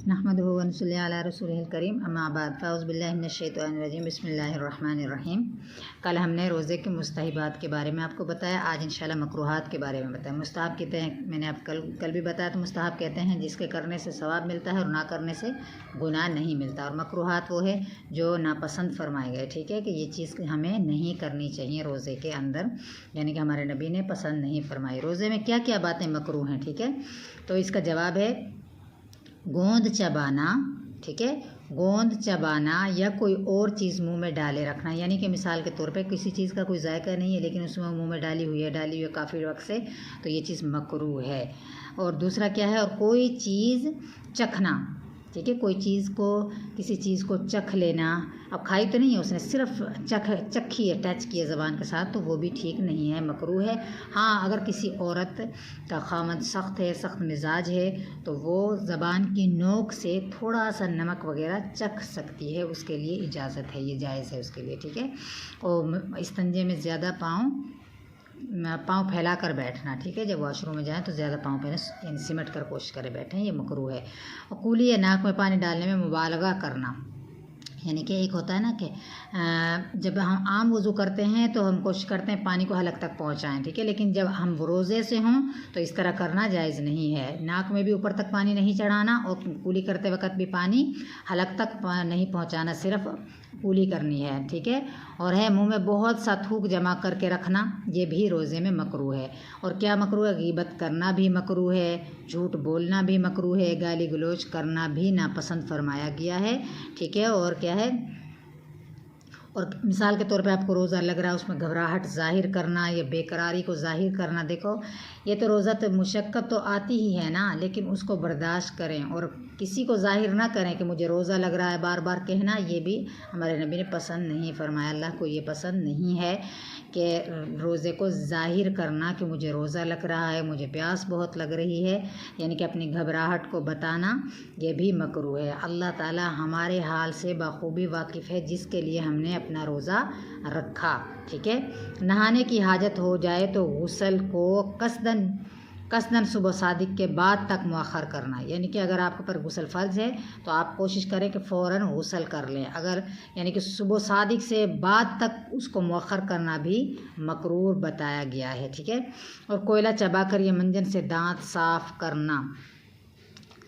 नहमदुहु व नसल्ली अला रसूलिहिल करीम अम्मा बाद फ़ाउज़ु बिल्लाहि मिनश्शैतानिर्रजीम बिस्मिल्लाहिर्रहमानिर्रहीम। कल हमने रोज़े के मुस्तहबात के बारे में आपको बताया, आज इंशाल्लाह मकरूहात के बारे में बताया। मुस्तहब कहते हैं, मैंने आप कल भी बताया, तो मुस्तहब कहते हैं जिसके करने से सवाब मिलता है और ना करने से गुनाह नहीं मिलता। और मकरूहात वो है जो नापसंद फरमाए गए, ठीक है, कि ये चीज़ हमें नहीं करनी चाहिए रोज़े के अंदर, यानी कि हमारे नबी ने पसंद नहीं फरमाई। रोज़े में क्या क्या बातें मकरूह हैं, ठीक है, तो इसका जवाब है गोंद चबाना, ठीक है, गोंद चबाना या कोई और चीज़ मुंह में डाले रखना, यानी कि मिसाल के तौर पे किसी चीज़ का कोई जायका नहीं है लेकिन उसमें मुंह में डाली हुई है काफ़ी वक्त से, तो ये चीज़ मकरूह है। और दूसरा क्या है, और कोई चीज़ चखना, ठीक है, कोई चीज़ को, किसी चीज़ को चख लेना, अब खाई तो नहीं है उसने, सिर्फ चखी है, टच किया ज़बान के साथ, तो वो भी ठीक नहीं है, मकरूह है। हाँ, अगर किसी औरत का खामद सख्त है, सख्त मिजाज है, तो वो ज़बान की नोक से थोड़ा सा नमक वगैरह चख सकती है, उसके लिए इजाज़त है, ये जायज़ है उसके लिए, ठीक है। और इस्तंजे में ज़्यादा पाँव फैला कर बैठना, ठीक है, जब वॉशरूम में जाएं तो ज़्यादा पाँव पहले सिमट कर कोशिश करें बैठें, ये मकरूह है। और कूली या नाक में पानी डालने में मुबालगा करना, यानी कि एक होता है ना कि जब हम आम वज़ू करते हैं तो हम कोशिश करते हैं पानी को हलक तक पहुंचाएं, ठीक है, लेकिन जब हम रोज़े से हों तो इस तरह करना जायज़ नहीं है। नाक में भी ऊपर तक पानी नहीं चढ़ाना और कूली करते वक्त भी पानी हलक तक नहीं पहुंचाना, सिर्फ कूली करनी है, ठीक है। और है मुंह में बहुत सा थूक जमा करके रखना, ये भी रोज़े में मकरूह है। और क्या मकरूह है, गीबत करना भी मकरूह है, झूठ बोलना भी मकरूह है, गाली गलौज करना भी नापसंद फरमाया गया है, ठीक है। और क्या है, और मिसाल के तौर पे आपको रोज़ा लग रहा है, उसमें घबराहट ज़ाहिर करना या बेकरारी को ज़ाहिर करना, देखो ये तो रोज़ा तो मुशक्क़त तो आती ही है ना, लेकिन उसको बर्दाश्त करें और किसी को ज़ाहिर ना करें कि मुझे रोज़ा लग रहा है, बार बार कहना, ये भी हमारे नबी ने पसंद नहीं फरमाया। अल्लाह को ये पसंद नहीं है कि रोज़े को ज़ाहिर करना कि मुझे रोज़ा लग रहा है, मुझे प्यास बहुत लग रही है, यानी कि अपनी घबराहट को बताना, ये भी मकरूह है। अल्लाह ताला हमारे हाल से बखूबी वाकिफ़ है, जिसके लिए हमने अपना रोज़ा रखा, ठीक है। नहाने की हाजत हो जाए तो गुस्ल को कसदन सुबह सादिक के बाद तक मुअख्खर करना, यानी कि अगर आपके ऊपर गुस्ल फ़र्ज़ है तो आप कोशिश करें कि फ़ौरन गुस्ल कर लें, अगर यानी कि सुबह सादिक से बाद तक उसको मुअख्खर करना भी मकरूह बताया गया है, ठीक है। और कोयला चबाकर या मंजन से दांत साफ़ करना,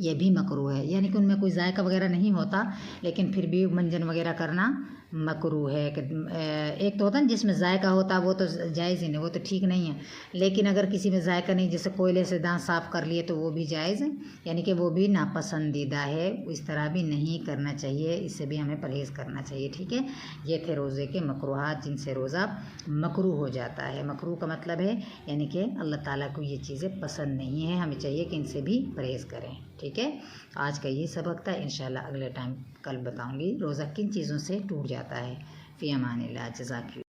ये भी मकरूह है, यानी कि उनमें कोई जायका वगैरह नहीं होता लेकिन फिर भी मंजन वगैरह करना मकरूह है। एक तो होता है ना जिसमें जायका होता है, वो तो जायज़ ही नहीं, वो तो ठीक नहीं है, लेकिन अगर किसी में जायका नहीं, जैसे कोयले से दांत साफ़ कर लिए, तो वो भी जायज़ है, यानी कि वो भी नापसंदीदा है, इस तरह भी नहीं करना चाहिए, इससे भी हमें परहेज़ करना चाहिए, ठीक है। ये थे रोज़े के मकरूहात जिनसे रोज़ा मकरूह हो जाता है। मकरूह का मतलब है यानी कि अल्लाह ताला को ये चीज़ें पसंद नहीं है, हमें चाहिए कि इनसे भी परहेज़ करें, ठीक है। आज का ये सबक था, इंशाल्लाह अगले टाइम कल बताऊंगी रोज़ा किन चीज़ों से टूट जाता है। फ़ी अमानिल्लाह, जज़ाकल्लाह।